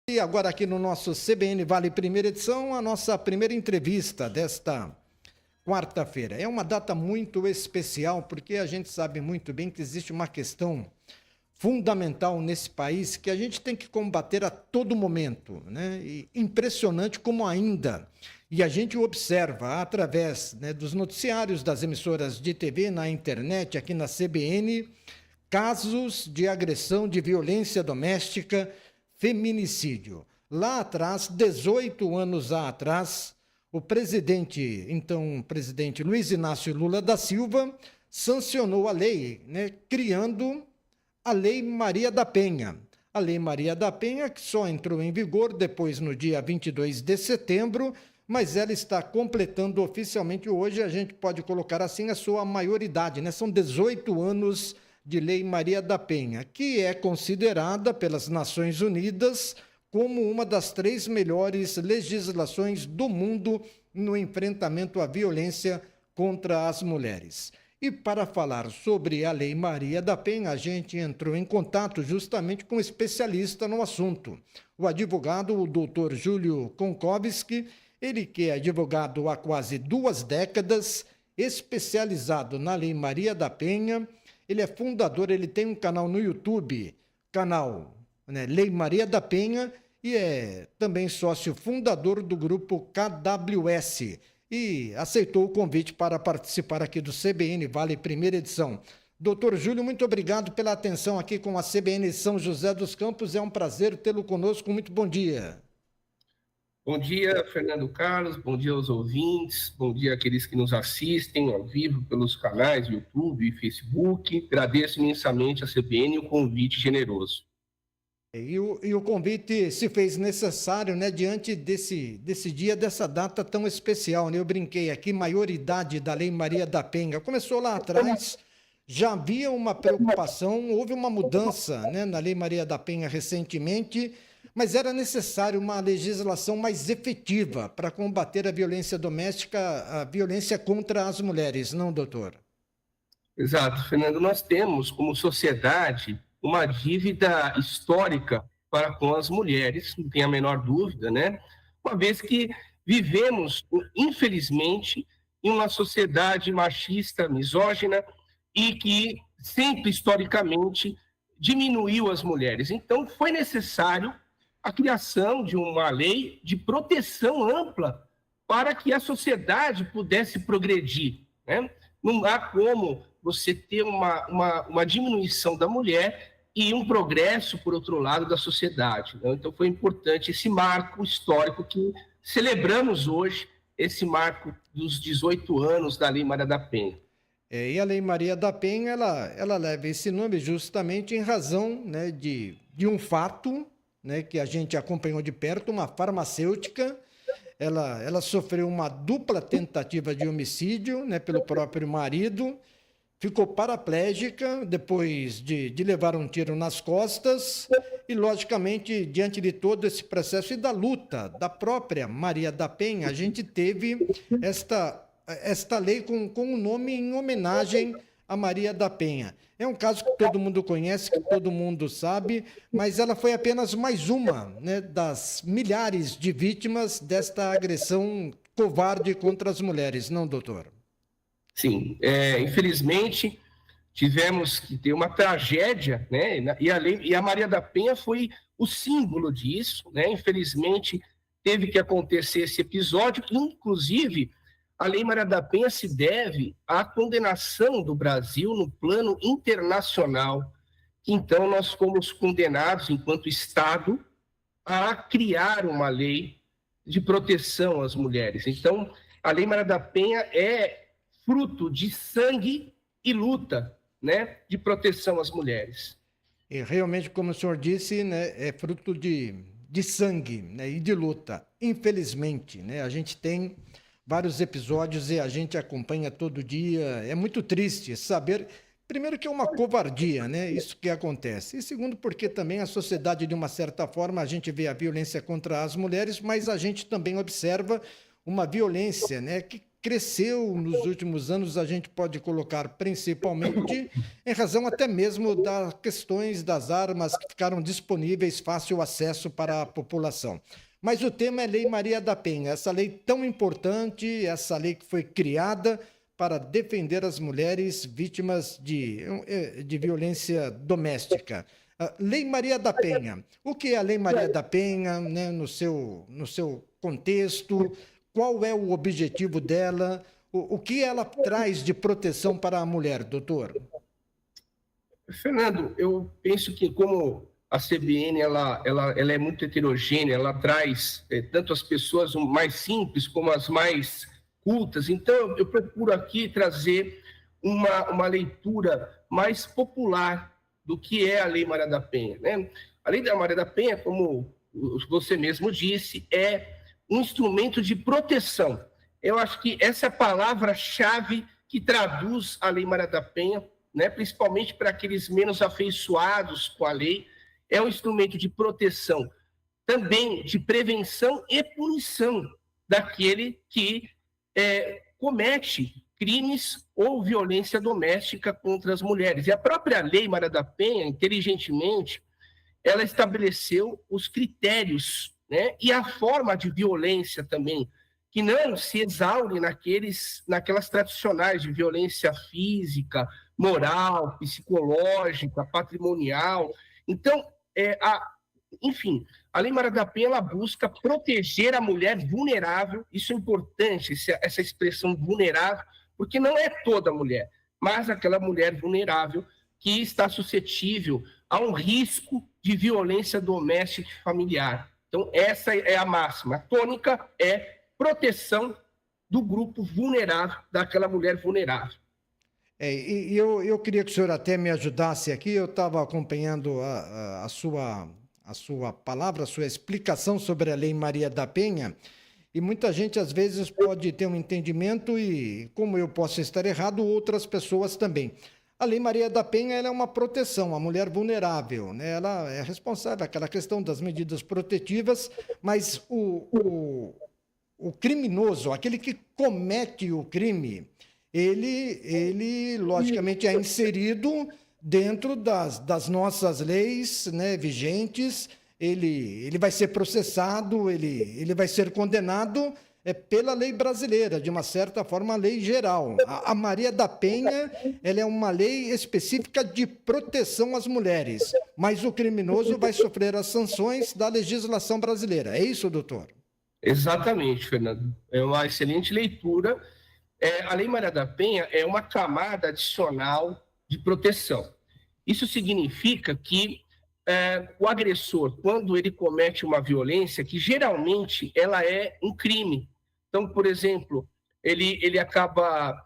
E agora aqui no nosso CBN Vale Primeira Edição, a nossa primeira entrevista desta quarta-feira. É uma data muito especial porque a gente sabe muito bem que existe uma questão fundamental nesse país que a gente tem que combater a todo momento, né? E impressionante como ainda. E a gente observa através, né, dos noticiários das emissoras de TV, na internet, aqui na CBN, casos de agressão, de violência doméstica, feminicídio. Lá atrás, 18 anos atrás, o presidente, então presidente Luiz Inácio Lula da Silva, sancionou a lei, né, criando a Lei Maria da Penha. A Lei Maria da Penha, que só entrou em vigor depois no dia 22 de setembro, mas ela está completando oficialmente hoje, a gente pode colocar assim, a sua maioridade, né? São 18 anos de Lei Maria da Penha, que é considerada pelas Nações Unidas como uma das 3 melhores legislações do mundo no enfrentamento à violência contra as mulheres. E para falar sobre a Lei Maria da Penha, a gente entrou em contato justamente com um especialista no assunto, o advogado, o doutor Júlio Konkowski, ele que é advogado há quase 2 décadas, especializado na Lei Maria da Penha. Ele é fundador, ele tem um canal no YouTube, canal, né, Lei Maria da Penha, e é também sócio fundador do grupo KWS, e aceitou o convite para participar aqui do CBN Vale Primeira Edição. Doutor Júlio, muito obrigado pela atenção aqui com a CBN São José dos Campos, é um prazer tê-lo conosco, muito bom dia. Bom dia, Fernando Carlos, bom dia aos ouvintes, bom dia àqueles que nos assistem ao vivo pelos canais YouTube e Facebook. Agradeço imensamente à CBN o convite generoso. E o convite se fez necessário, né, diante desse dia, dessa data tão especial, né? Eu brinquei aqui, maioridade da Lei Maria da Penha. Começou lá atrás, já havia uma preocupação, houve uma mudança, né, na Lei Maria da Penha recentemente, mas era necessário uma legislação mais efetiva para combater a violência doméstica, a violência contra as mulheres, não, doutor? Exato, Fernando. Nós temos, como sociedade, uma dívida histórica para com as mulheres, não tem a menor dúvida, né? Uma vez que vivemos, infelizmente, em uma sociedade machista, misógina e que sempre, historicamente, diminuiu as mulheres. Então, foi necessário a criação de uma lei de proteção ampla para que a sociedade pudesse progredir, né? Não há como você ter uma diminuição da mulher e um progresso, por outro lado, da sociedade, né? Então, foi importante esse marco histórico que celebramos hoje, esse marco dos 18 anos da Lei Maria da Penha. E a Lei Maria da Penha, ela leva esse nome justamente em razão, né, de um fato, né, que a gente acompanhou de perto, uma farmacêutica. Ela sofreu uma dupla tentativa de homicídio, né, pelo próprio marido, ficou paraplégica depois de levar um tiro nas costas e, logicamente, diante de todo esse processo e da luta da própria Maria da Penha, a gente teve esta lei com um nome em homenagem a Maria da Penha. É um caso que todo mundo conhece, que todo mundo sabe, mas ela foi apenas mais uma, né, das milhares de vítimas desta agressão covarde contra as mulheres, não, doutor? Sim, infelizmente tivemos que ter uma tragédia, né? E a Maria da Penha foi o símbolo disso, né? Infelizmente teve que acontecer esse episódio, inclusive a Lei Maria da Penha se deve à condenação do Brasil no plano internacional. Então, nós fomos condenados, enquanto Estado, a criar uma lei de proteção às mulheres. Então, a Lei Maria da Penha é fruto de sangue e luta, né, de proteção às mulheres. E realmente, como o senhor disse, né, é fruto de sangue, né, e de luta. Infelizmente, né, a gente tem vários episódios e a gente acompanha todo dia. É muito triste saber, primeiro, que é uma covardia, né? Isso que acontece. E segundo, porque também a sociedade, de uma certa forma, a gente vê a violência contra as mulheres, mas a gente também observa uma violência, né, que cresceu nos últimos anos, a gente pode colocar principalmente em razão até mesmo das questões das armas que ficaram disponíveis, fácil acesso para a população. Mas o tema é Lei Maria da Penha, essa lei tão importante, essa lei que foi criada para defender as mulheres vítimas de violência doméstica. Lei Maria da Penha. O que é a Lei Maria da Penha, né, no seu contexto? Qual é o objetivo dela? O que ela traz de proteção para a mulher, doutor? Fernando, eu penso que como a CBN ela é muito heterogênea, ela traz tanto as pessoas mais simples como as mais cultas. Então, eu procuro aqui trazer uma leitura mais popular do que é a Lei Maria da Penha, né? A Lei da Maria da Penha, como você mesmo disse, é um instrumento de proteção. Eu acho que essa é a palavra-chave que traduz a Lei Maria da Penha, né? Principalmente para aqueles menos afeiçoados com a lei, é um instrumento de proteção, também de prevenção e punição daquele que comete crimes ou violência doméstica contra as mulheres. E a própria Lei Maria da Penha, inteligentemente, ela estabeleceu os critérios, né, e a forma de violência também, que não se exaure naquelas tradicionais de violência física, moral, psicológica, patrimonial. Então, enfim, a Lei Maria da Penha ela busca proteger a mulher vulnerável, isso é importante, essa expressão vulnerável, porque não é toda mulher, mas aquela mulher vulnerável que está suscetível a um risco de violência doméstica e familiar. Então, essa é a máxima. A tônica é proteção do grupo vulnerável, daquela mulher vulnerável. Eu queria que o senhor até me ajudasse aqui, eu estava acompanhando a sua palavra, a sua explicação sobre a Lei Maria da Penha, e muita gente às vezes pode ter um entendimento e, como eu posso estar errado, outras pessoas também. A Lei Maria da Penha ela é uma proteção à mulher vulnerável, né? Ela é responsável aquela questão das medidas protetivas, mas o criminoso, aquele que comete o crime, ele logicamente é inserido dentro das nossas leis, né, vigentes. Ele vai ser processado, ele vai ser condenado pela lei brasileira, de uma certa forma, a lei geral. A Maria da Penha ela é uma lei específica de proteção às mulheres, mas o criminoso vai sofrer as sanções da legislação brasileira. É isso, doutor? Exatamente, Fernando. É uma excelente leitura. A Lei Maria da Penha é uma camada adicional de proteção. Isso significa que o agressor, quando ele comete uma violência, que geralmente ela é um crime. Então, por exemplo, ele acaba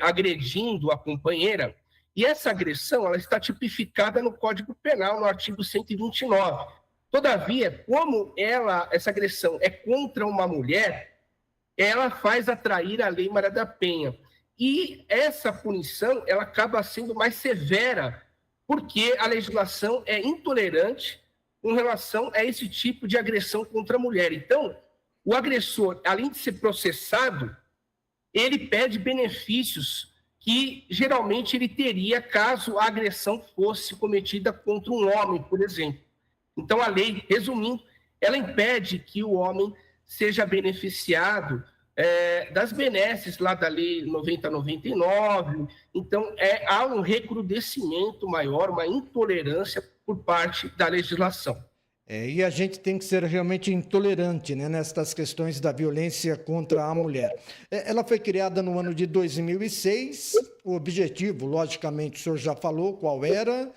agredindo a companheira, e essa agressão ela está tipificada no Código Penal, no artigo 129. Todavia, como essa agressão é contra uma mulher, ela faz atrair a Lei Maria da Penha. E essa punição ela acaba sendo mais severa, porque a legislação é intolerante com relação a esse tipo de agressão contra a mulher. Então, o agressor, além de ser processado, ele pede benefícios que geralmente ele teria caso a agressão fosse cometida contra um homem, por exemplo. Então, a lei, resumindo, ela impede que o homem seja beneficiado das benesses lá da Lei 9099. Então, há um recrudescimento maior, uma intolerância por parte da legislação. E a gente tem que ser realmente intolerante, né, nestas questões da violência contra a mulher. Ela foi criada no ano de 2006, o objetivo, logicamente, o senhor já falou qual era.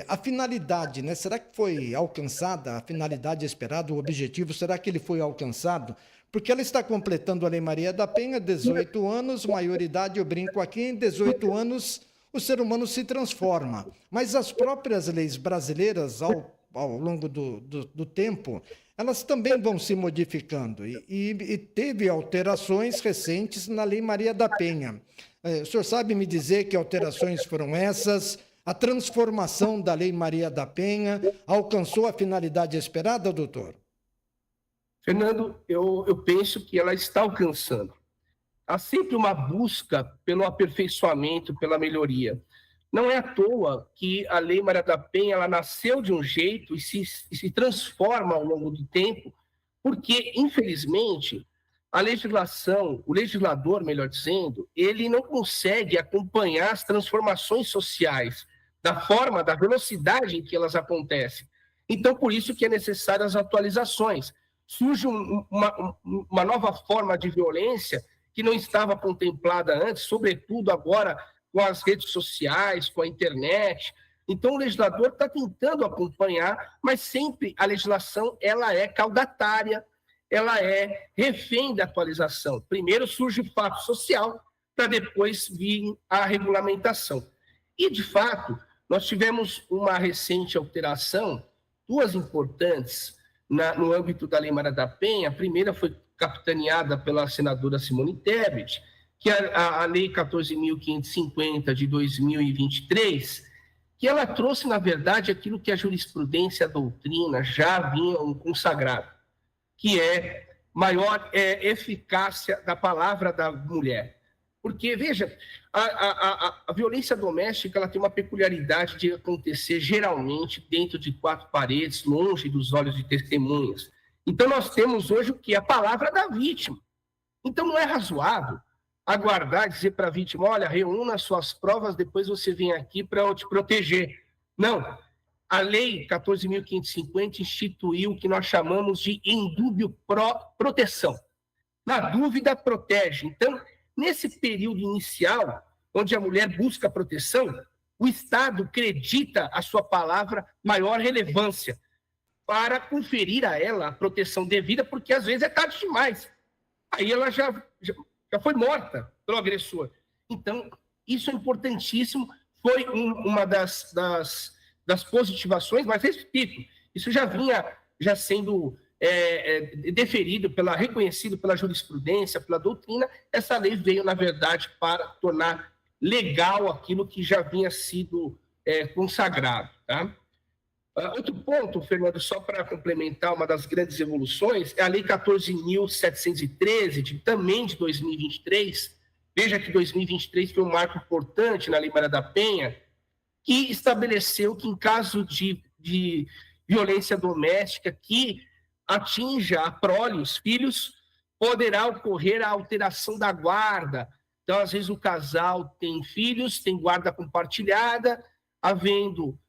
A finalidade, né? Será que foi alcançada a finalidade esperada, o objetivo? Será que ele foi alcançado? Porque ela está completando a Lei Maria da Penha, 18 anos, maioridade, eu brinco aqui, em 18 anos o ser humano se transforma. Mas as próprias leis brasileiras, ao longo do tempo, elas também vão se modificando. E teve alterações recentes na Lei Maria da Penha. O senhor sabe me dizer que alterações foram essas? A transformação da Lei Maria da Penha alcançou a finalidade esperada, doutor? Fernando, eu penso que ela está alcançando. há sempre uma busca pelo aperfeiçoamento, pela melhoria. Não é à toa que a Lei Maria da Penha ela nasceu de um jeito e se transforma ao longo do tempo, porque, infelizmente, a legislação, o legislador, melhor dizendo, ele não consegue acompanhar as transformações sociais da forma, da velocidade em que elas acontecem. Então, por isso que é necessário as atualizações. Surge uma nova forma de violência que não estava contemplada antes, sobretudo agora com as redes sociais, com a internet. Então, o legislador está tentando acompanhar, mas sempre a legislação ela é caudatária, ela é refém da atualização. Primeiro surge o fato social, para depois vir a regulamentação. E, de fato, nós tivemos uma recente alteração, duas importantes, no âmbito da Lei Maria da Penha. A primeira foi capitaneada pela senadora Simone Tebet, que é a Lei 14.550 de 2023, que ela trouxe, na verdade, aquilo que a jurisprudência e a doutrina já haviam consagrado, que é maior eficácia da palavra da mulher. Porque, veja, a violência doméstica ela tem uma peculiaridade de acontecer geralmente dentro de quatro paredes, longe dos olhos de testemunhas. Então, nós temos hoje o que? A palavra da vítima. Então, não é razoável aguardar e dizer para a vítima, olha, reúna suas provas, depois você vem aqui para eu te proteger. Não. A Lei 14.550 instituiu o que nós chamamos de indúbio proteção. Na dúvida, protege. Então, nesse período inicial, onde a mulher busca proteção, o Estado acredita a sua palavra maior relevância para conferir a ela a proteção devida, porque às vezes é tarde demais. Aí ela já foi morta pelo agressor. Então, isso é importantíssimo, foi uma das positivações, mas repito, isso já vinha sendo deferido, reconhecido pela jurisprudência, pela doutrina. Essa lei veio, na verdade, para tornar legal aquilo que já vinha sido consagrado. Tá? Outro ponto, Fernando, só para complementar, uma das grandes evoluções, é a Lei 14.713, também de 2023. Veja que 2023 foi um marco importante na Lei Maria da Penha, que estabeleceu que, em caso de violência doméstica que atinja a prole, os filhos, poderá ocorrer a alteração da guarda. Então, às vezes, o casal tem filhos, tem guarda compartilhada, havendo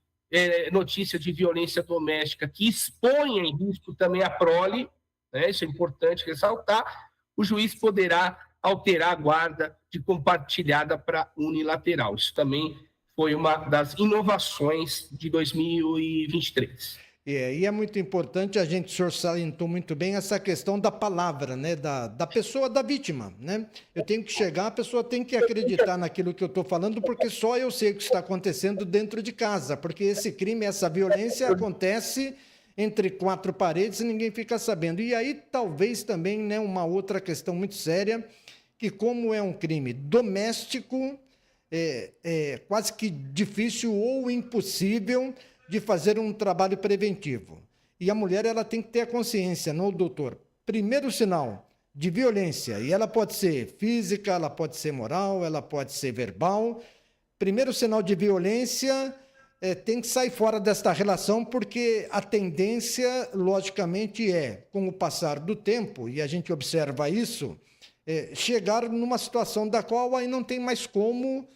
notícia de violência doméstica que exponha em risco também a prole, né? Isso é importante ressaltar, o juiz poderá alterar a guarda de compartilhada para unilateral. Isso também foi uma das inovações de 2023. E é muito importante, o senhor salientou muito bem essa questão da palavra, né, da pessoa, da vítima, né? Eu tenho que chegar, a pessoa tem que acreditar naquilo que eu estou falando, porque só eu sei o que está acontecendo dentro de casa, porque esse crime, essa violência acontece entre quatro paredes e ninguém fica sabendo. E aí, talvez também, né, uma outra questão muito séria, que como é um crime doméstico, é quase que difícil ou impossível de fazer um trabalho preventivo. E a mulher ela tem que ter a consciência, não, doutor? Primeiro sinal de violência, e ela pode ser física, ela pode ser moral, ela pode ser verbal. Primeiro sinal de violência, tem que sair fora desta relação, porque a tendência, logicamente, com o passar do tempo, e a gente observa isso, chegar numa situação da qual aí não tem mais como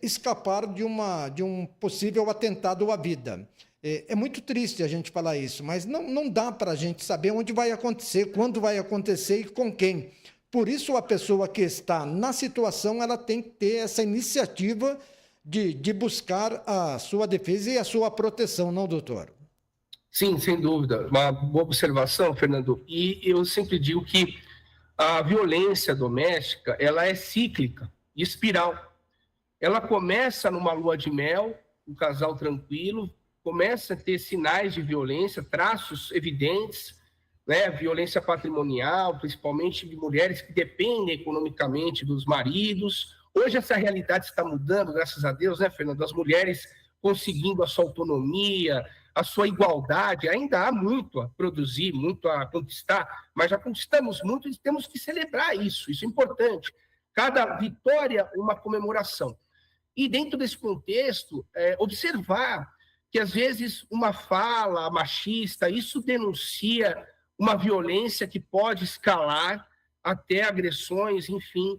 escapar de um possível atentado à vida. É muito triste a gente falar isso, mas não dá para a gente saber onde vai acontecer, quando vai acontecer e com quem. Por isso, a pessoa que está na situação, ela tem que ter essa iniciativa de buscar a sua defesa e a sua proteção, não, doutor? Sim, sem dúvida. Uma boa observação, Fernando. E eu sempre digo que a violência doméstica, ela é cíclica, espiral. Ela começa numa lua de mel, um casal tranquilo, começa a ter sinais de violência, traços evidentes, né? Violência patrimonial, principalmente de mulheres que dependem economicamente dos maridos. Hoje essa realidade está mudando, graças a Deus, né, Fernando? As mulheres conseguindo a sua autonomia, a sua igualdade. Ainda há muito a produzir, muito a conquistar, mas já conquistamos muito e temos que celebrar isso. Isso é importante. cada vitória uma comemoração. E dentro desse contexto, observar que às vezes uma fala machista, isso denuncia uma violência que pode escalar até agressões, enfim.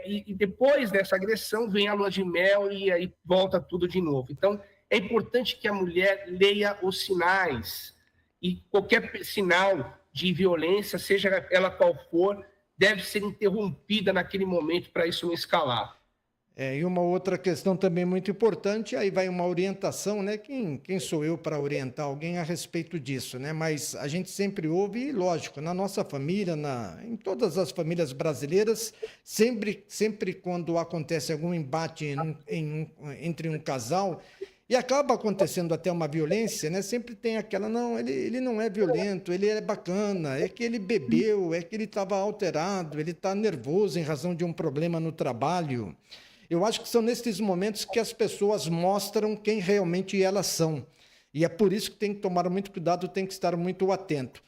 E depois dessa agressão vem a lua de mel e aí volta tudo de novo. Então, é importante que a mulher leia os sinais e qualquer sinal de violência, seja ela qual for, deve ser interrompida naquele momento para isso não escalar. E uma outra questão também muito importante, aí vai uma orientação, né? Quem sou eu para orientar alguém a respeito disso, né? Mas a gente sempre ouve, e lógico, na nossa família, em todas as famílias brasileiras, sempre quando acontece algum embate entre um casal, e acaba acontecendo até uma violência, né? Sempre tem aquela, não, ele não é violento, ele é bacana, é que ele bebeu, é que ele estava alterado, ele está nervoso em razão de um problema no trabalho. Eu acho que são nesses momentos que as pessoas mostram quem realmente elas são. E é por isso que tem que tomar muito cuidado, tem que estar muito atento.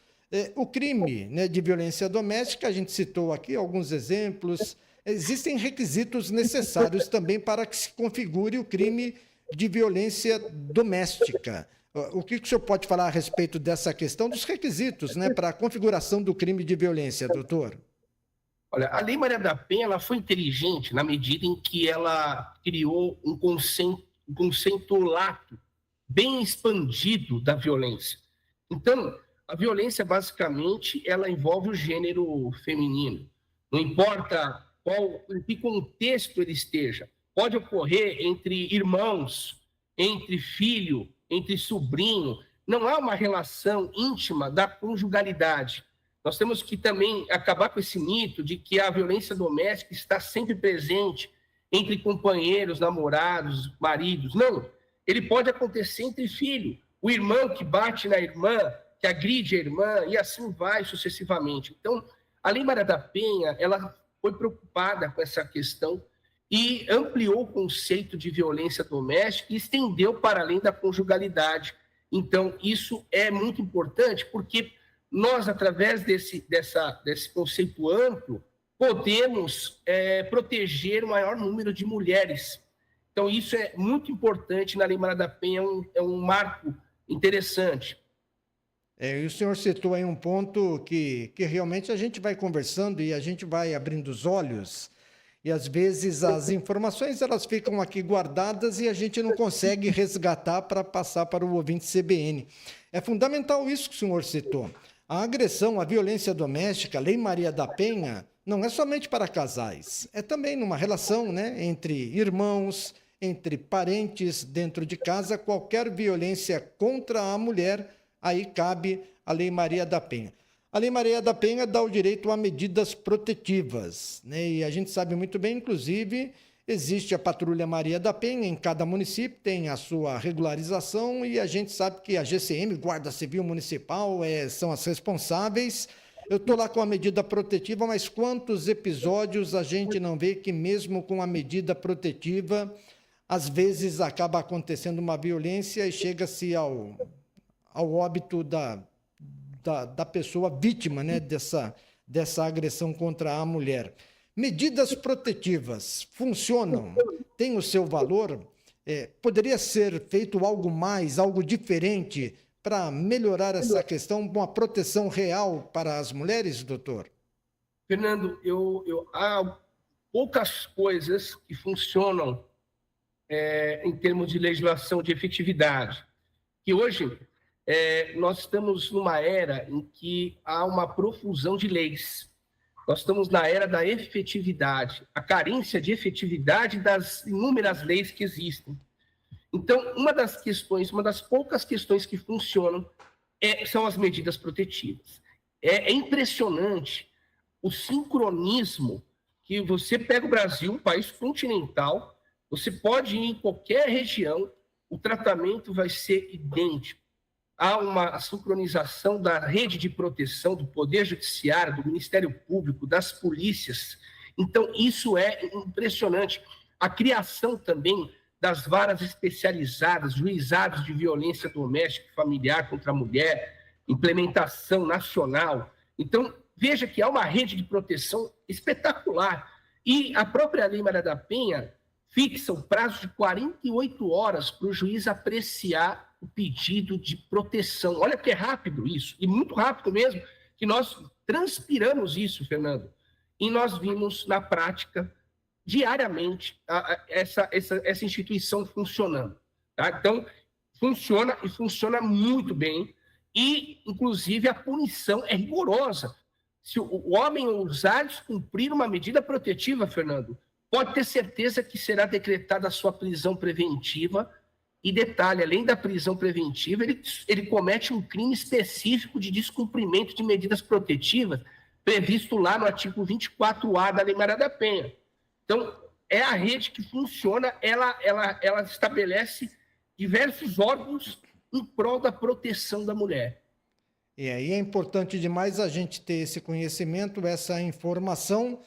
O crime, né, de violência doméstica, a gente citou aqui alguns exemplos. Existem requisitos necessários também para que se configure o crime de violência doméstica. O que o senhor pode falar a respeito dessa questão dos requisitos, né, para a configuração do crime de violência, doutor? Olha, a Lei Maria da Penha ela foi inteligente na medida em que ela criou um conceito lato, bem expandido da violência. Então, a violência, basicamente, ela envolve o gênero feminino. Não importa em que contexto ele esteja. Pode ocorrer entre irmãos, entre filho, entre sobrinho. Não há uma relação íntima da conjugalidade. Nós temos que também acabar com esse mito de que a violência doméstica está sempre presente entre companheiros, namorados, maridos. Não, ele pode acontecer entre filhos. O irmão que bate na irmã, que agride a irmã, e assim vai sucessivamente. Então, a Lei Maria da Penha, ela foi preocupada com essa questão e ampliou o conceito de violência doméstica e estendeu para além da conjugalidade. Então, isso é muito importante, porque nós, através desse conceito amplo, podemos proteger o maior número de mulheres. Então, isso é muito importante na Lei Maria da Penha, é um marco interessante. E o senhor citou aí um ponto que realmente a gente vai conversando e a gente vai abrindo os olhos, e às vezes as informações elas ficam aqui guardadas e a gente não consegue resgatar para passar para o ouvinte CBN. É fundamental isso que o senhor citou. A agressão, a violência doméstica, a Lei Maria da Penha, não é somente para casais, é também numa relação, né, entre irmãos, entre parentes dentro de casa, qualquer violência contra a mulher, aí cabe a Lei Maria da Penha. A Lei Maria da Penha dá o direito a medidas protetivas, né, e a gente sabe muito bem, inclusive, existe a Patrulha Maria da Penha, em cada município tem a sua regularização e a gente sabe que a GCM, Guarda Civil Municipal, são as responsáveis. Eu estou lá com a medida protetiva, mas quantos episódios a gente não vê que mesmo com a medida protetiva, às vezes acaba acontecendo uma violência e chega-se ao óbito da pessoa vítima, né, dessa agressão contra a mulher. Medidas protetivas funcionam? Tem o seu valor? Poderia ser feito algo mais, algo diferente para melhorar essa questão, uma proteção real para as mulheres, doutor? Fernando, há poucas coisas que funcionam em termos de legislação de efetividade. Que hoje nós estamos numa era em que há uma profusão de leis. Nós estamos na era da efetividade, a carência de efetividade das inúmeras leis que existem. Então, uma das poucas questões que funcionam são as medidas protetivas. É impressionante o sincronismo que você pega o Brasil, um país continental, você pode ir em qualquer região, o tratamento vai ser idêntico. Há uma sincronização da rede de proteção do Poder Judiciário, do Ministério Público, das polícias. Então, isso é impressionante. A criação também das varas especializadas, juizados de violência doméstica e familiar contra a mulher, implementação nacional. Então, veja que há uma rede de proteção espetacular. E a própria Lei Maria da Penha fixa o prazo de 48 horas para o juiz apreciar o pedido de proteção. Olha que é rápido isso, e muito rápido mesmo, que nós transpiramos isso, Fernando. E nós vimos na prática, diariamente, essa instituição funcionando. Tá? Então, funciona e funciona muito bem. E, inclusive, a punição é rigorosa. Se o homem ousar descumprir uma medida protetiva, Fernando, pode ter certeza que será decretada a sua prisão preventiva. E detalhe, além da prisão preventiva, ele comete um crime específico de descumprimento de medidas protetivas, previsto lá no artigo 24A da Lei Maria da Penha. Então, é a rede que funciona, ela estabelece diversos órgãos em prol da proteção da mulher. E aí é importante demais a gente ter esse conhecimento, essa informação.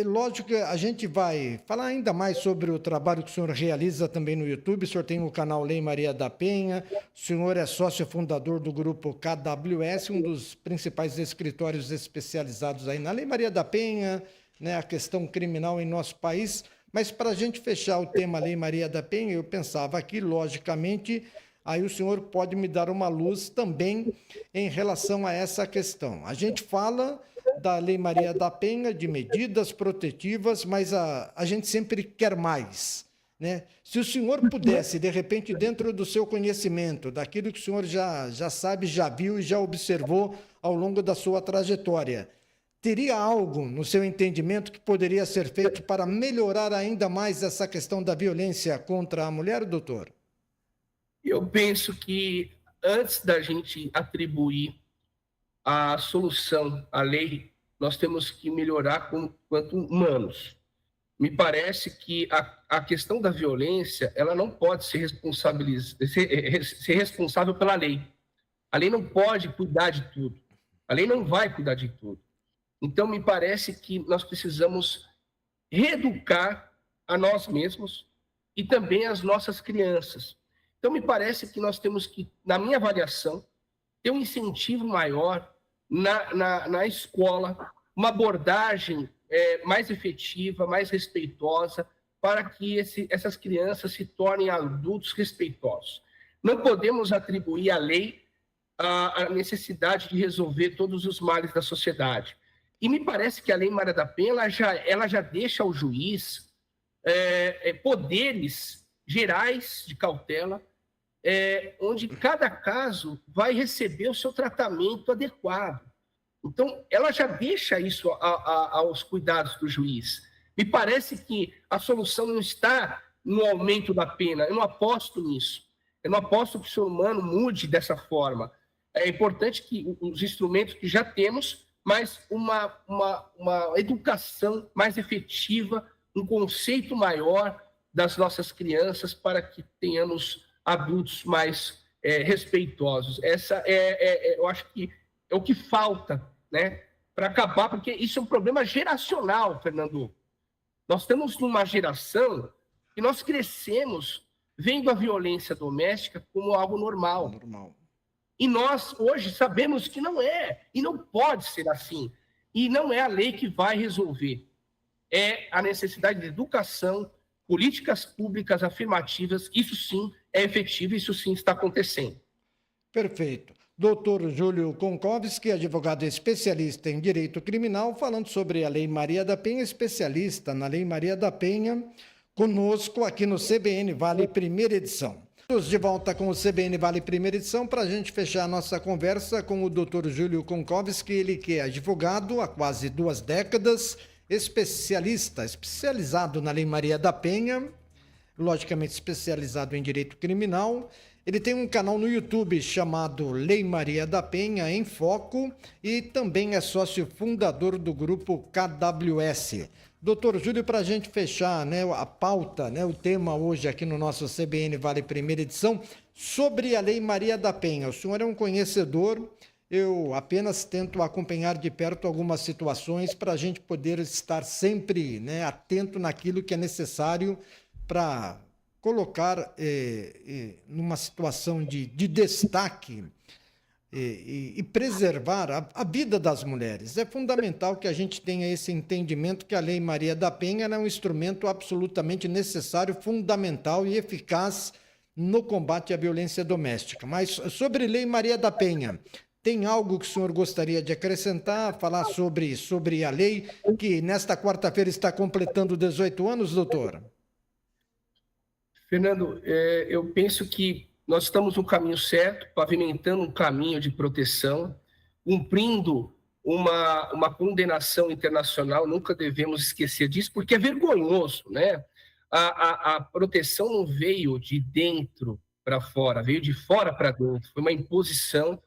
Lógico que a gente vai falar ainda mais sobre o trabalho que o senhor realiza também no YouTube. O senhor tem o canal Lei Maria da Penha, o senhor é sócio fundador do grupo KWS, um dos principais escritórios especializados aí na Lei Maria da Penha, né, a questão criminal em nosso país. Mas para a gente fechar o tema Lei Maria da Penha, eu pensava aqui, logicamente, aí o senhor pode me dar uma luz também em relação a essa questão. A gente fala da Lei Maria da Penha, de medidas protetivas, mas a gente sempre quer mais, né? Se o senhor pudesse, de repente, dentro do seu conhecimento, daquilo que o senhor já sabe, já viu e já observou ao longo da sua trajetória, teria algo, no seu entendimento, que poderia ser feito para melhorar ainda mais essa questão da violência contra a mulher, doutor? Eu penso que antes da gente atribuir a solução à lei, nós temos que melhorar quanto humanos. Me parece que a questão da violência, ela não pode ser responsável pela lei. A lei não pode cuidar de tudo. A lei não vai cuidar de tudo. Então, me parece que nós precisamos reeducar a nós mesmos e também as nossas crianças. Então, me parece que nós temos que, na minha avaliação, ter um incentivo maior na escola, uma abordagem mais efetiva, mais respeitosa, para que essas crianças se tornem adultos respeitosos. Não podemos atribuir à lei a necessidade de resolver todos os males da sociedade. E me parece que a Lei Maria da Penha ela já deixa ao juiz poderes gerais de cautela, onde cada caso vai receber o seu tratamento adequado. Então, ela já deixa isso aos cuidados do juiz. Me parece que a solução não está no aumento da pena. Eu não aposto nisso. Eu não aposto que o ser humano mude dessa forma. É importante que os instrumentos que já temos, mas uma educação mais efetiva, um conceito maior das nossas crianças para que tenhamos adultos mais respeitosos. Essa eu acho que é o que falta, né, para acabar, porque isso é um problema geracional, Fernando. Nós estamos numa geração que nós crescemos vendo a violência doméstica como algo normal. E nós, hoje, sabemos que não é, e não pode ser assim. E não é a lei que vai resolver. É a necessidade de educação, políticas públicas afirmativas, isso sim é efetivo, isso sim está acontecendo. Perfeito. Doutor Júlio Konkowski, advogado especialista em direito criminal, falando sobre a Lei Maria da Penha, especialista na Lei Maria da Penha, conosco aqui no CBN Vale Primeira Edição. Estamos de volta com o CBN Vale Primeira Edição para a gente fechar a nossa conversa com o doutor Júlio Konkowski, ele que é advogado há quase 2 décadas, especializado na Lei Maria da Penha, logicamente especializado em direito criminal. Ele tem um canal no YouTube chamado Lei Maria da Penha em Foco e também é sócio fundador do grupo KWS. Doutor Júlio, para a gente fechar, né, a pauta, né, o tema hoje aqui no nosso CBN Vale Primeira Edição, sobre a Lei Maria da Penha. O senhor é um conhecedor, eu apenas tento acompanhar de perto algumas situações para a gente poder estar sempre, né, atento naquilo que é necessário para colocar numa situação de destaque e preservar a vida das mulheres. É fundamental que a gente tenha esse entendimento que a Lei Maria da Penha é um instrumento absolutamente necessário, fundamental e eficaz no combate à violência doméstica. Mas sobre Lei Maria da Penha, tem algo que o senhor gostaria de acrescentar, falar sobre a lei que nesta quarta-feira está completando 18 anos, doutor? Fernando, eu penso que nós estamos no caminho certo, pavimentando um caminho de proteção, cumprindo uma condenação internacional, nunca devemos esquecer disso, porque é vergonhoso, né? A proteção não veio de dentro para fora, veio de fora para dentro, foi uma imposição,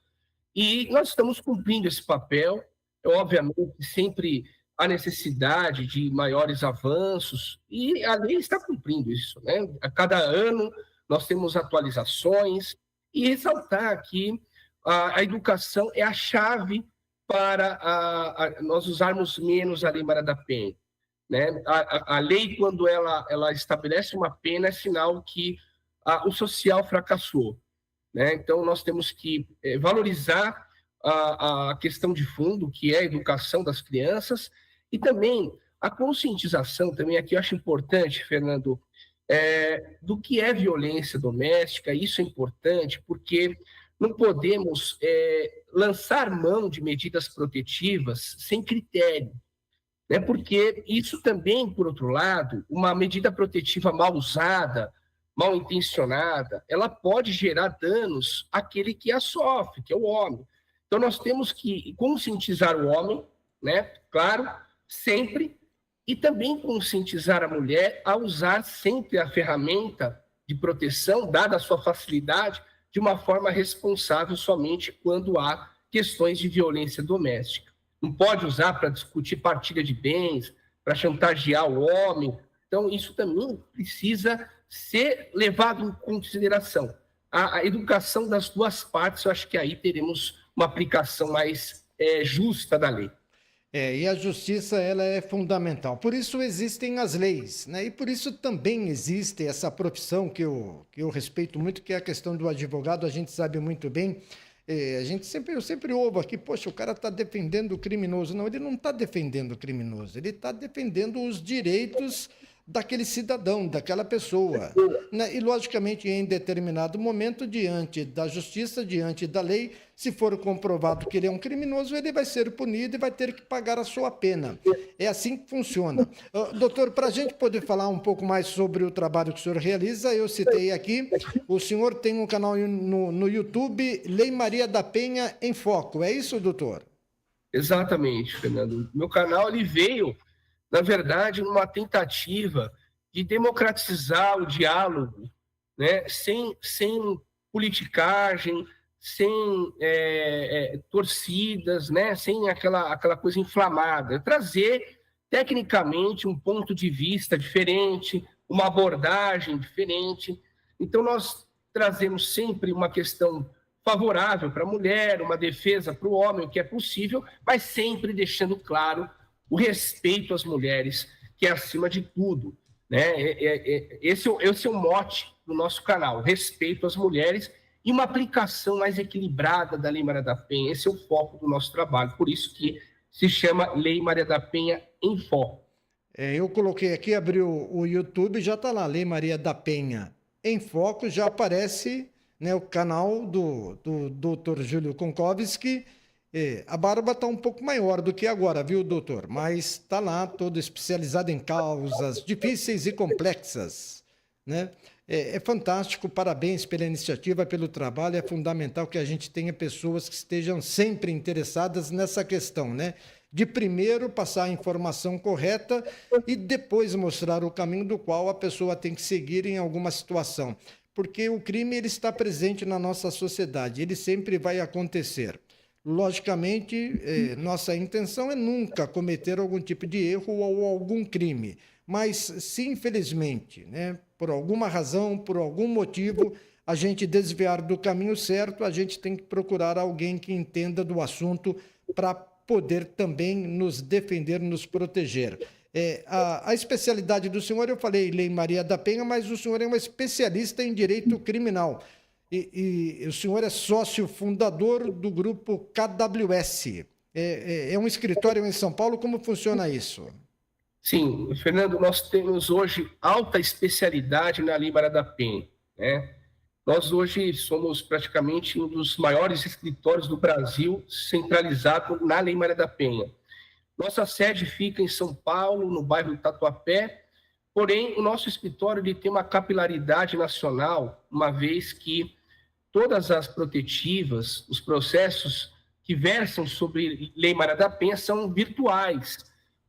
e nós estamos cumprindo esse papel. Obviamente, sempre há necessidade de maiores avanços, e a lei está cumprindo isso, né? A cada ano nós temos atualizações, e ressaltar que a educação é a chave para nós usarmos menos a Lei Maria da Penha, né? A lei, quando ela estabelece uma pena, é sinal que o social fracassou, né? Então, nós temos que valorizar a questão de fundo, que é a educação das crianças, e também a conscientização, também aqui eu acho importante, Fernando, do que é violência doméstica. Isso é importante, porque não podemos lançar mão de medidas protetivas sem critério, né? Porque isso também, por outro lado, uma medida protetiva mal usada, mal intencionada, ela pode gerar danos àquele que a sofre, que é o homem. Então, nós temos que conscientizar o homem, né? Claro, sempre, e também conscientizar a mulher a usar sempre a ferramenta de proteção, dada a sua facilidade, de uma forma responsável somente quando há questões de violência doméstica. Não pode usar para discutir partilha de bens, para chantagear o homem. Então, isso também precisa ser levado em consideração. A educação das duas partes, eu acho que aí teremos uma aplicação mais justa da lei. E a justiça ela é fundamental. Por isso existem as leis, né? E por isso também existe essa profissão que eu respeito muito, que é a questão do advogado. A gente sabe muito bem. Eu sempre ouvo aqui, poxa, o cara está defendendo o criminoso. Não, ele não está defendendo o criminoso, ele está defendendo os direitos daquele cidadão, daquela pessoa, né? E, logicamente, em determinado momento, diante da justiça, diante da lei, se for comprovado que ele é um criminoso, ele vai ser punido e vai ter que pagar a sua pena. É assim que funciona. Doutor, para a gente poder falar um pouco mais sobre o trabalho que o senhor realiza, eu citei aqui, o senhor tem um canal no YouTube, Lei Maria da Penha em Foco. É isso, doutor? Exatamente, Fernando. Meu canal ele veio, na verdade, numa tentativa de democratizar o diálogo, né? Sem politicagem, sem torcidas, né? Sem aquela coisa inflamada. Trazer, tecnicamente, um ponto de vista diferente, uma abordagem diferente. Então, nós trazemos sempre uma questão favorável para a mulher, uma defesa para o homem, o que é possível, mas sempre deixando claro o respeito às mulheres, que é acima de tudo, né? Esse é o mote do nosso canal, respeito às mulheres e uma aplicação mais equilibrada da Lei Maria da Penha. Esse é o foco do nosso trabalho, por isso que se chama Lei Maria da Penha em Foco. Eu coloquei aqui, abri o YouTube, já está lá, Lei Maria da Penha em Foco, já aparece, né, o canal do Dr. Júlio Konkowski. A barba está um pouco maior do que agora, viu, doutor? Mas está lá, todo especializado em causas difíceis e complexas, né? É fantástico, parabéns pela iniciativa, pelo trabalho. É fundamental que a gente tenha pessoas que estejam sempre interessadas nessa questão, né? De primeiro passar a informação correta e depois mostrar o caminho do qual a pessoa tem que seguir em alguma situação. Porque o crime ele está presente na nossa sociedade, ele sempre vai acontecer. Logicamente, nossa intenção é nunca cometer algum tipo de erro ou algum crime. Mas, se infelizmente, né, por alguma razão, por algum motivo, a gente desviar do caminho certo, a gente tem que procurar alguém que entenda do assunto para poder também nos defender, nos proteger. A especialidade do senhor, eu falei Lei Maria da Penha, mas o senhor é um especialista em direito criminal. E o senhor é sócio fundador do grupo KWS. É um escritório em São Paulo, como funciona isso? Sim, Fernando, nós temos hoje alta especialidade na Lei Maria da Penha, né? Nós hoje somos praticamente um dos maiores escritórios do Brasil centralizado na Lei Maria da Penha. Nossa sede fica em São Paulo, no bairro do Tatuapé, porém o nosso escritório ele tem uma capilaridade nacional, uma vez que todas as protetivas, os processos que versam sobre Lei Maria da Penha são virtuais,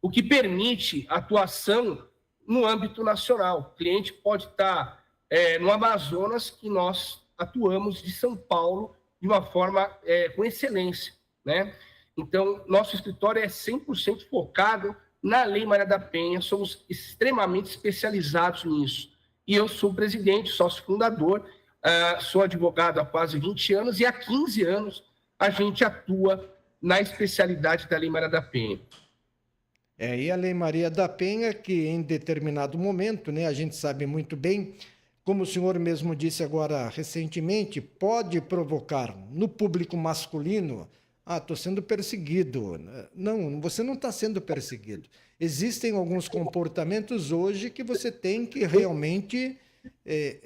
o que permite atuação no âmbito nacional. O cliente pode estar no Amazonas, que nós atuamos de São Paulo de uma forma com excelência, né? Então, nosso escritório é 100% focado na Lei Maria da Penha, somos extremamente especializados nisso. E eu sou presidente, sócio fundador, sou advogado há quase 20 anos e há 15 anos a gente atua na especialidade da Lei Maria da Penha. E a Lei Maria da Penha, que em determinado momento, né, a gente sabe muito bem, como o senhor mesmo disse agora recentemente, pode provocar no público masculino, estou sendo perseguido. Não, você não está sendo perseguido. Existem alguns comportamentos hoje que você tem que realmente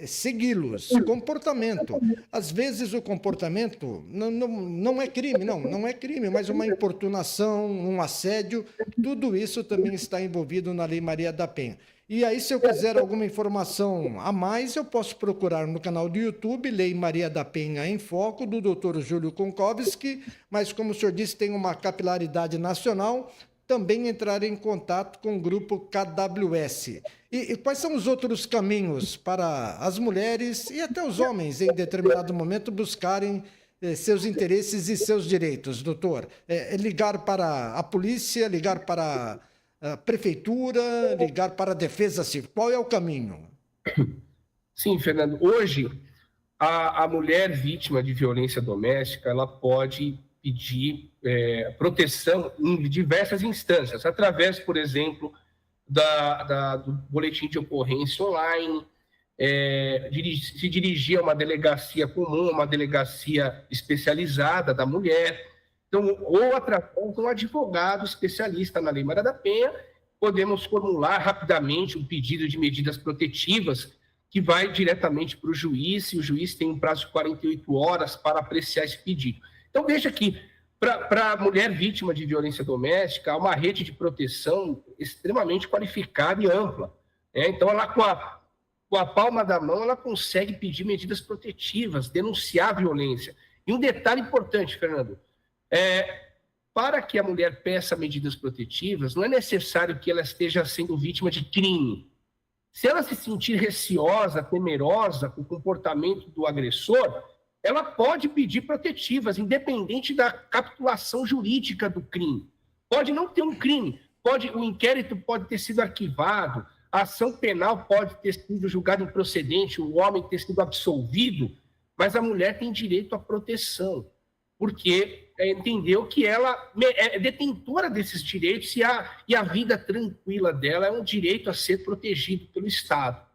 segui-los. Comportamento. Às vezes o comportamento não é crime, não é crime, mas uma importunação, um assédio, tudo isso também está envolvido na Lei Maria da Penha. E aí, se eu quiser alguma informação a mais, eu posso procurar no canal do YouTube, Lei Maria da Penha em Foco, do Dr. Júlio Konkowski, mas como o senhor disse, tem uma capilaridade nacional, também entrar em contato com o grupo KWS. E quais são os outros caminhos para as mulheres e até os homens, em determinado momento, buscarem seus interesses e seus direitos, doutor? Ligar para a polícia, ligar para a prefeitura, ligar para a Defesa Civil. Qual é o caminho? Sim, Fernando. Hoje, a mulher vítima de violência doméstica, ela pode pedir proteção em diversas instâncias, através, por exemplo, do boletim de ocorrência online, se dirigir a uma delegacia comum, uma delegacia especializada da mulher, então, ou através de um advogado especialista na Lei Maria da Penha, podemos formular rapidamente um pedido de medidas protetivas que vai diretamente para o juiz, e o juiz tem um prazo de 48 horas para apreciar esse pedido. Então, veja que para a mulher vítima de violência doméstica, há uma rede de proteção extremamente qualificada e ampla. Então, ela com a palma da mão, ela consegue pedir medidas protetivas, denunciar a violência. E um detalhe importante, Fernando, para que a mulher peça medidas protetivas, não é necessário que ela esteja sendo vítima de crime. Se ela se sentir receosa, temerosa com o comportamento do agressor, ela pode pedir protetivas, independente da capitulação jurídica do crime. Pode não ter um crime, o inquérito pode ter sido arquivado, a ação penal pode ter sido julgada improcedente, o homem ter sido absolvido, mas a mulher tem direito à proteção, porque entendeu que ela é detentora desses direitos e a vida tranquila dela é um direito a ser protegido pelo Estado.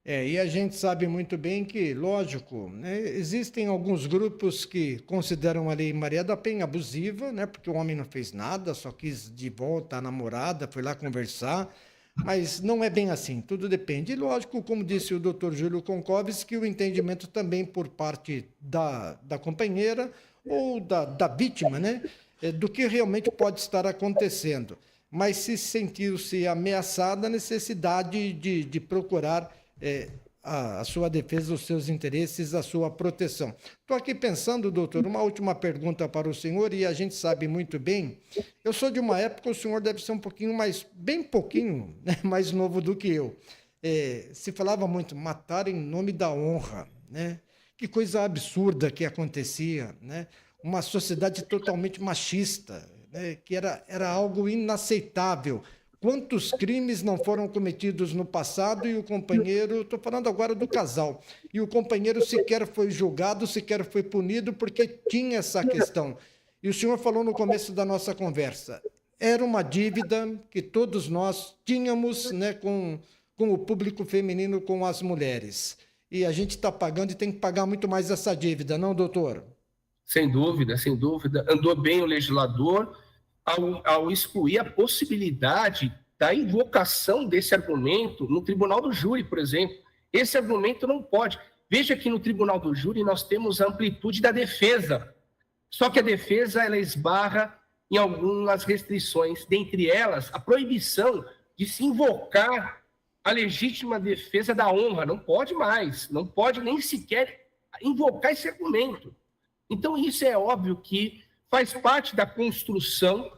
E a gente sabe muito bem que, lógico, né, existem alguns grupos que consideram a Lei Maria da Penha abusiva, né, porque o homem não fez nada, só quis de volta a namorada, foi lá conversar, mas não é bem assim, tudo depende. E, lógico, como disse o Dr. Júlio Konkowski, o entendimento também por parte da companheira ou da vítima, né, do que realmente pode estar acontecendo. Mas se sentiu-se ameaçada, a necessidade de procurar a sua defesa, os seus interesses, a sua proteção. Estou aqui pensando, doutor, uma última pergunta para o senhor, e a gente sabe muito bem, eu sou de uma época, o senhor deve ser um pouquinho mais, bem pouquinho, né, mais novo do que eu. Se falava muito, matar em nome da honra, né? Que coisa absurda que acontecia, né? Uma sociedade totalmente machista, né? Que era algo inaceitável. Quantos crimes não foram cometidos no passado e o companheiro, estou falando agora do casal, e o companheiro sequer foi julgado, sequer foi punido porque tinha essa questão. E o senhor falou no começo da nossa conversa, era uma dívida que todos nós tínhamos, né, com o público feminino, com as mulheres. e a gente está pagando e tem que pagar muito mais essa dívida, não, doutor? Sem dúvida, sem dúvida. Andou bem o legislador ao excluir a possibilidade da invocação desse argumento no tribunal do júri, por exemplo. Esse argumento não pode. Veja que no tribunal do júri nós temos a amplitude da defesa. Só que a defesa ela esbarra em algumas restrições, dentre elas a proibição de se invocar a legítima defesa da honra. Não pode mais, não pode nem sequer invocar esse argumento. Então, isso é óbvio que faz parte da construção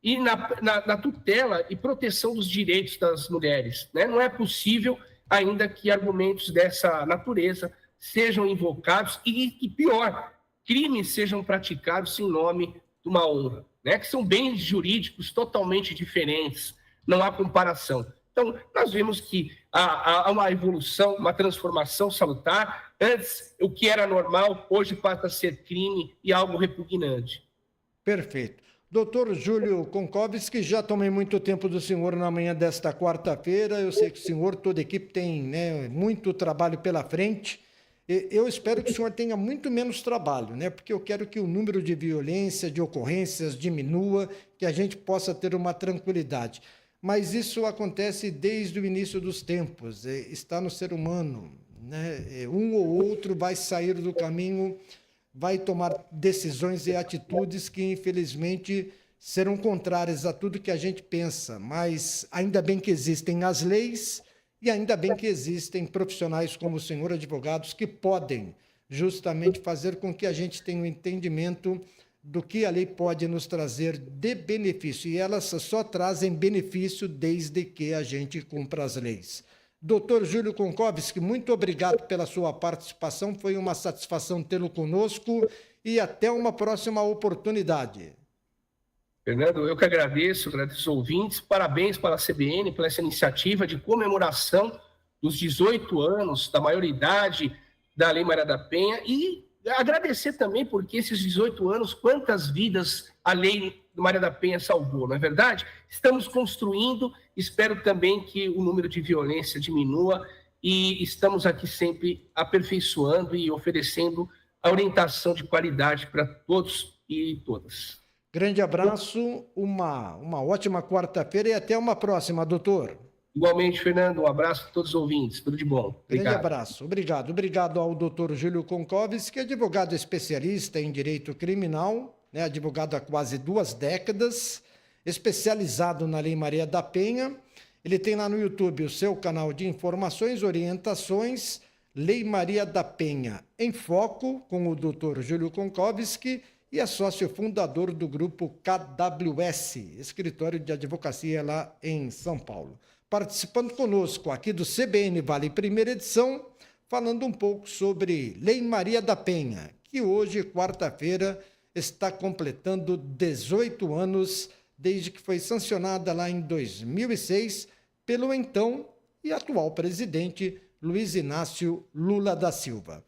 e na tutela e proteção dos direitos das mulheres, né? Não é possível ainda que argumentos dessa natureza sejam invocados e pior, crimes sejam praticados em nome de uma honra, né? Que são bens jurídicos totalmente diferentes, não há comparação. Então, nós vemos que há uma evolução, uma transformação salutar. Antes, o que era normal, hoje passa a ser crime e algo repugnante. Perfeito. Doutor Júlio Konkowski, já tomei muito tempo do senhor na manhã desta quarta-feira. Eu sei que o senhor, toda a equipe tem, né, muito trabalho pela frente. Eu espero que o senhor tenha muito menos trabalho, né? Porque eu quero que o número de violência, de ocorrências diminua, que a gente possa ter uma tranquilidade. Mas isso acontece desde o início dos tempos, está no ser humano, né? Um ou outro vai sair do caminho, vai tomar decisões e atitudes que, infelizmente, serão contrárias a tudo que a gente pensa. Mas ainda bem que existem as leis e ainda bem que existem profissionais como o senhor, advogados, que podem justamente fazer com que a gente tenha um entendimento do que a lei pode nos trazer de benefício. E elas só trazem benefício desde que a gente cumpra as leis. Doutor Júlio Konkowski, muito obrigado pela sua participação. Foi uma satisfação tê-lo conosco e até uma próxima oportunidade. Fernando, eu que agradeço os ouvintes. Parabéns para a CBN pela essa iniciativa de comemoração dos 18 anos da maioridade da Lei Maria da Penha e agradecer também porque esses 18 anos, quantas vidas a Lei Maria da Penha salvou, não é verdade? Estamos construindo, espero também que o número de violência diminua e estamos aqui sempre aperfeiçoando e oferecendo a orientação de qualidade para todos e todas. Grande abraço, uma ótima quarta-feira e até uma próxima, doutor. Igualmente, Fernando, um abraço a todos os ouvintes. Tudo de bom. Obrigado. Grande abraço. Obrigado. Obrigado ao doutor Júlio Konkowski, advogado especialista em direito criminal, né, advogado há quase 2 décadas, especializado na Lei Maria da Penha. Ele tem lá no YouTube o seu canal de informações, orientações, Lei Maria da Penha em Foco, com o doutor Júlio Konkowski, e é sócio fundador do grupo KWS, escritório de advocacia lá em São Paulo. Participando conosco aqui do CBN Vale Primeira Edição, falando um pouco sobre Lei Maria da Penha, que hoje, quarta-feira, está completando 18 anos desde que foi sancionada lá em 2006 pelo então e atual presidente Luiz Inácio Lula da Silva.